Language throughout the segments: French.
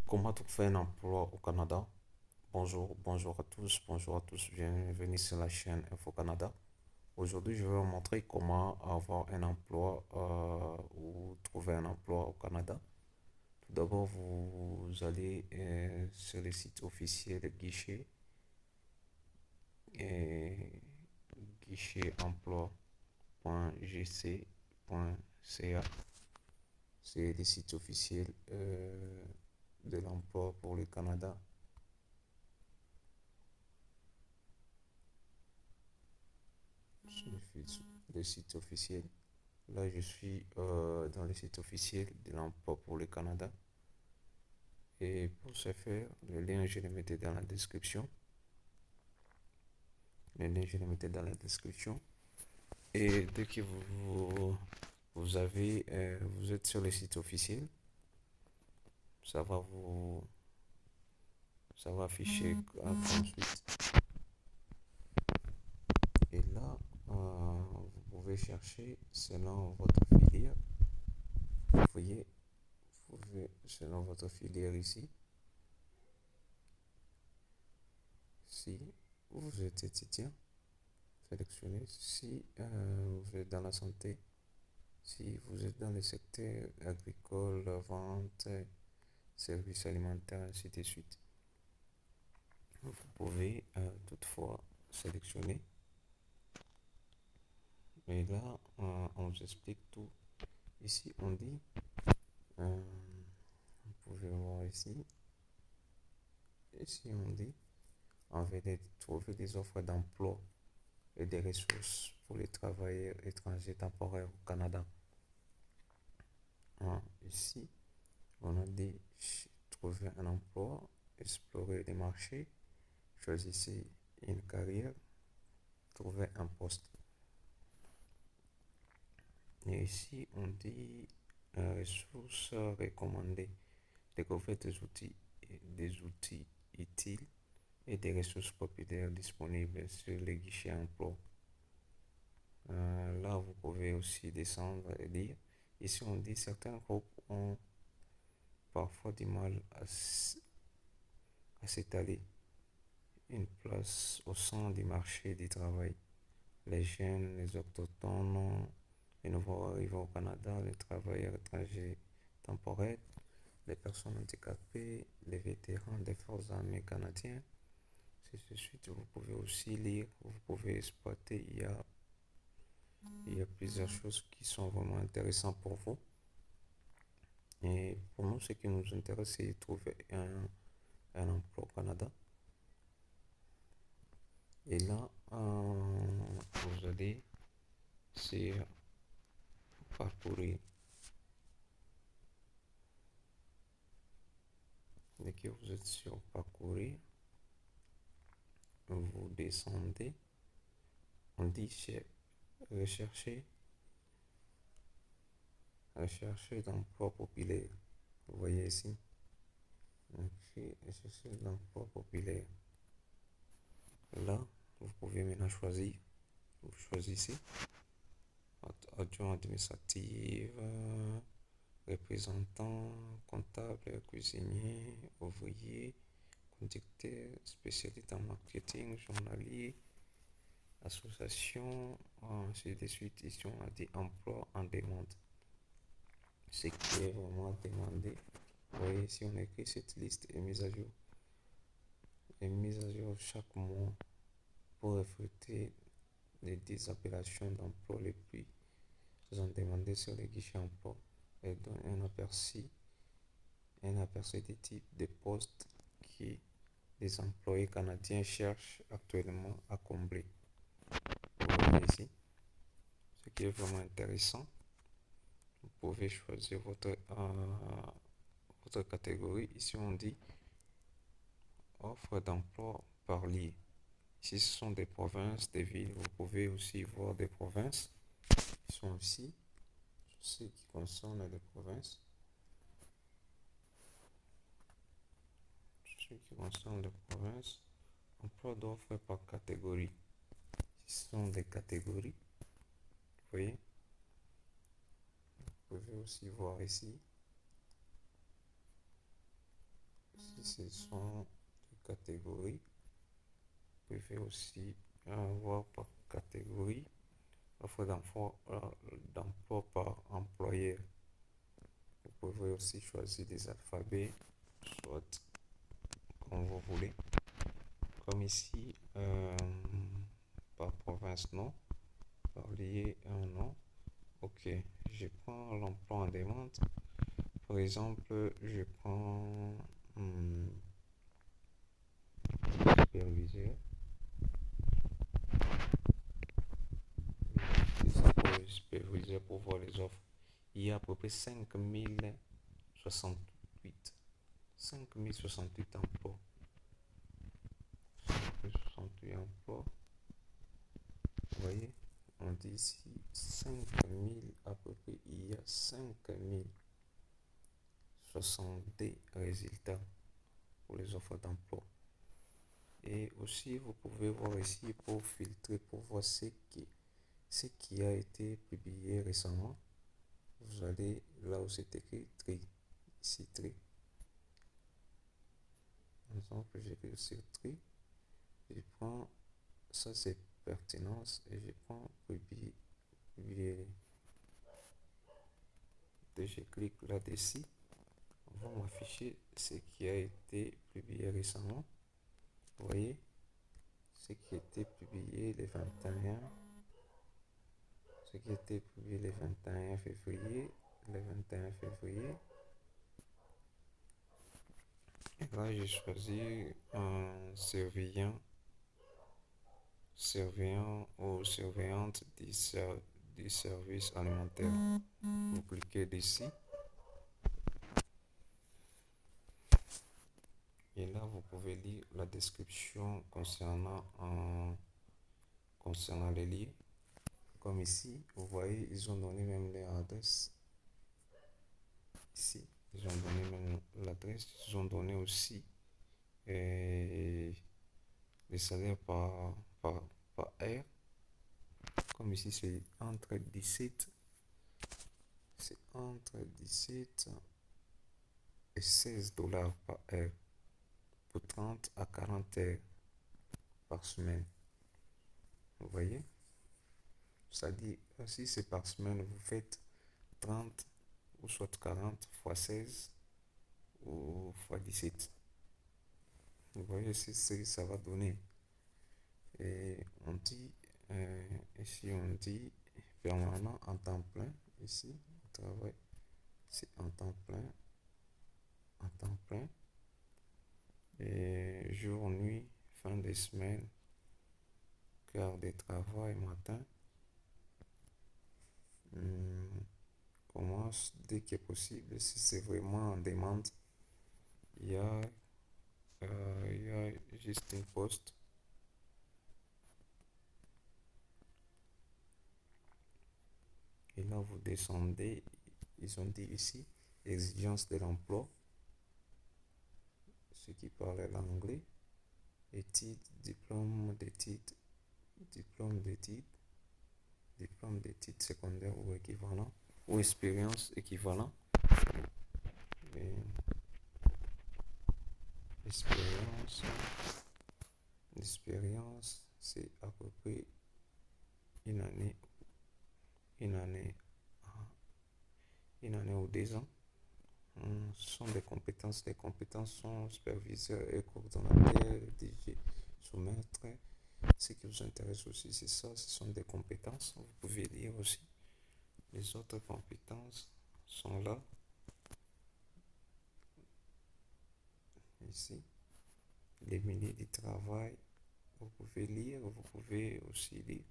Comment trouver un emploi au Canada? Bonjour à tous, bienvenue sur la chaîne Info Canada. Aujourd'hui, je vais vous montrer comment avoir un emploi ou trouver un emploi au Canada. Tout d'abord, vous allez sur le site officiel guichet et guichet-emploi.gc.ca. C'est le site officiel de l'emploi pour le Canada. Le site officiel. Là, je suis dans le site officiel de l'emploi pour le Canada. Et pour ce faire, le lien, je le mettais dans la description. Le lien, je le mettais dans la description. Et dès que vous êtes sur le site officiel, ça va vous, ça va afficher ensuite. Et là, vous pouvez chercher selon votre filière. Vous voyez, selon votre filière ici. Si vous êtes étudiant, sélectionnez. Si vous êtes dans la santé, si vous êtes dans le secteur agricole, vente, services alimentaires, ainsi de suite, vous pouvez toutefois sélectionner. Et là, on vous explique tout. Ici, on dit, vous pouvez voir ici, on dit, on veut trouver des offres d'emploi et des ressources pour les travailleurs étrangers temporaires au Canada. Ici, on a dit trouver un emploi, explorer les marchés, choisissez une carrière, trouver un poste. Et ici, on dit ressources recommandées, découvrir des outils utiles et des ressources populaires disponibles sur les guichets emploi. Là, vous pouvez aussi descendre et lire. Ici, on dit certains groupes ont parfois du mal à s'étaler une place au sein du marché du travail. Les jeunes, les autochtones, les nouveaux arrivants au Canada, les travailleurs étrangers temporaires, les personnes handicapées, les vétérans des forces armées canadiennes. C'est de suite, vous pouvez aussi lire, vous pouvez exploiter. Il y a plusieurs choses qui sont vraiment intéressantes pour vous. Et pour nous, ce qui nous intéresse, c'est de trouver un emploi au Canada. Et là, vous allez sur parcourir. Dès que vous êtes sur parcourir, vous descendez. On dit rechercher d'emploi populaire. Vous voyez ici. Rechercher d'emploi populaire. Là, vous pouvez maintenant choisir. Vous choisissez adjoint administratif, représentant, comptable, cuisinier, ouvrier, conducteur, spécialiste en marketing, journalier, association, ainsi de suite. Ici, on a des emplois en demande. Ce qui est vraiment demandé. Vous voyez, si on écrit cette liste est mise à jour. Est mise à jour chaque mois pour refléter les 10 appellations d'emploi les plus en demandées sur les guichets emploi et donne un aperçu des types de postes que les employés canadiens cherchent actuellement à combler. Vous voyez ici, ce qui est vraiment intéressant. Vous pouvez choisir votre catégorie. Ici, on dit offre d'emploi par lieu. Ici, ce sont des provinces, des villes. Vous pouvez aussi voir des provinces qui sont ici. Ce qui concerne les provinces. Ce qui concerne les provinces. Emploi d'offres par catégorie. Ce sont des catégories. Vous voyez. Vous pouvez aussi voir ici. ce sont les catégories. Vous pouvez aussi voir par catégorie, offre d'emploi par employeur. Vous pouvez aussi choisir des alphabets, soit comme vous voulez. Comme ici, par province, non. Par lié, non. Ok, je prends l'emploi en demande. Par exemple, je prends superviseur. C'est pour le superviseur pour voir les offres. Il y a à peu près 5068. 5068 emplois. 5068 emplois. Vous voyez, on dit ici 5000 à peu près. Il y a 5070 résultats pour les offres d'emploi. Et aussi, vous pouvez voir ici pour filtrer, pour voir ce qui a été publié récemment. Vous allez là où c'est écrit tri. Ici, tri. Par exemple, j'écris sur tri. Je prends, ça c'est pertinence, et je prends publier. Et je clique là-dessus. On va m'afficher ce qui a été publié récemment. Vous voyez, ce qui a été publié le 21, ce qui a été publié le 21 février, le 21 février. Et là, j'ai choisi un surveillant ou surveillante du service alimentaire. Vous cliquez dessus. Et là, vous pouvez lire la description concernant les lieux. Comme ici, vous voyez, ils ont donné même leur adresse. Ici, ils ont donné même l'adresse. Ils ont donné aussi les salaires par heure. Comme ici, c'est entre 17 et 16 dollars par heure pour 30 à 40 heures par semaine. Vous voyez? Ça dit, si c'est par semaine, vous faites 30 ou soit 40 fois 16 ou fois 17. Vous voyez, ça va donner. Et on dit, ici on dit permanent en temps plein. Ici, on travaille, c'est en temps plein. En temps plein. Et jour, nuit, fin de semaine, quart de travail, matin. Commence dès que possible. Si c'est vraiment en demande, il y a juste une poste. Et là, vous descendez. Ils ont dit ici, exigence de l'emploi. Ceux qui parlent l'anglais. Études, diplôme d'études secondaires ou équivalent, ou expérience équivalent. Et l'expérience, c'est à peu près une année ou 2 ans. Ce sont des compétences. Les compétences sont superviseur et coordonnateur, DG, soumettre. Ce qui vous intéresse aussi, c'est ça, ce sont des compétences. Vous pouvez lire aussi. Les autres compétences sont là. Ici, les milieux du travail, vous pouvez lire, vous pouvez aussi lire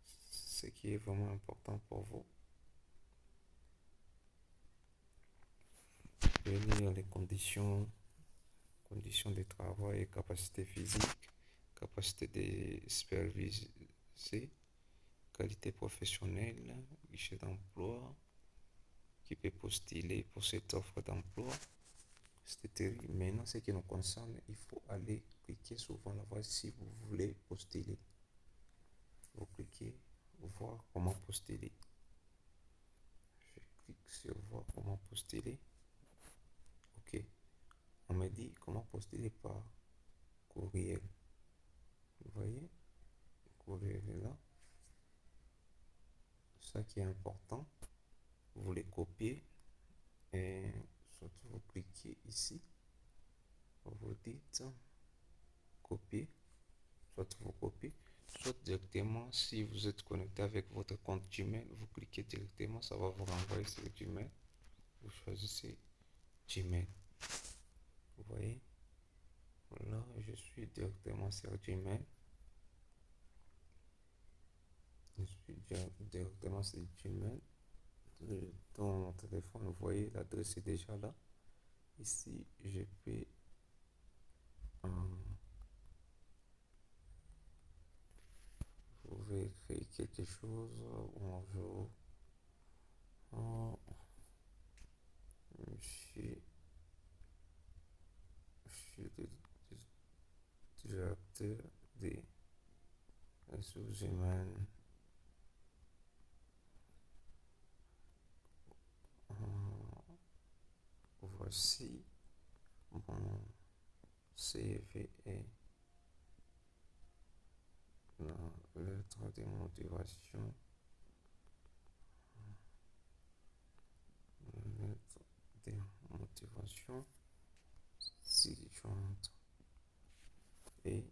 ce qui est vraiment important pour vous. Vous pouvez lire les conditions de travail et capacité physique, capacité de superviser, qualité professionnelle, guichet d'emploi, qui peut postuler pour cette offre d'emploi. C'était maintenant ce qui nous concerne, il faut aller cliquer souvent là-bas si vous voulez postuler. Vous cliquez, voir comment postuler. Je clique sur voir comment postuler. Ok. on me dit comment postuler par courriel. Vous voyez, le courriel est là. Ça qui est important, vous les copiez et soit vous cliquez ici, vous dites copier, soit vous copiez, soit directement si vous êtes connecté avec votre compte Gmail, vous cliquez directement, ça va vous renvoyer sur Gmail. Vous choisissez Gmail. Vous voyez, là je suis directement sur Gmail. Je suis directement sur Gmail. Dans mon téléphone, vous voyez, l'adresse est déjà là. Ici, je peux vous pouvez créer quelque chose. Bonjour. Oh, je suis directeur des ressources humaines. Voici mon CV et la lettre de motivation. Lettre de motivation ci-jointe. Et,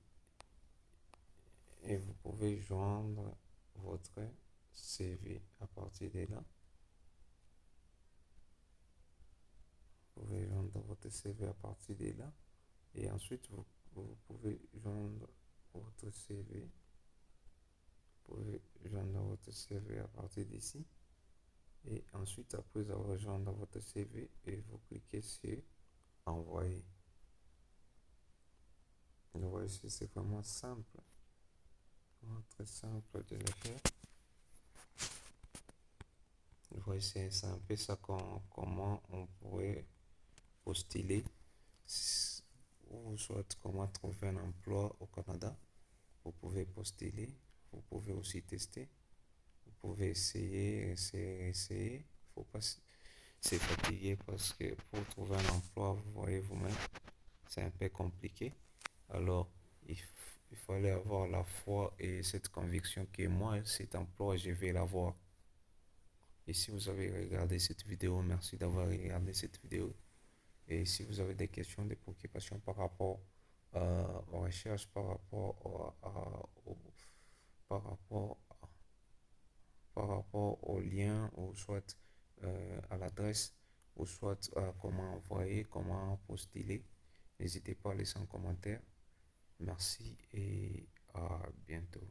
et vous pouvez joindre votre CV à partir de là. Vous pouvez joindre votre CV à partir de là. Et ensuite, vous pouvez joindre votre CV. Vous pouvez joindre votre CV à partir d'ici. Et ensuite, après avoir joint votre CV, et vous cliquez sur envoyer. Vous voyez, c'est vraiment simple. Vraiment très simple de le faire. Vous voyez, c'est un peu ça comment on pourrait postuler ou soit comment trouver un emploi au Canada. Vous pouvez postuler, vous pouvez aussi tester, vous pouvez essayer. Il ne faut pas se fatiguer parce que pour trouver un emploi, vous voyez vous-même, c'est un peu compliqué. Alors, il fallait avoir la foi et cette conviction que moi, cet emploi, je vais l'avoir. Et si vous avez regardé cette vidéo, merci d'avoir regardé cette vidéo. Et si vous avez des questions, des préoccupations par rapport aux recherches, par rapport, par rapport au lien, ou soit à l'adresse, ou soit comment envoyer, comment postuler, n'hésitez pas à laisser un commentaire. Merci et à bientôt.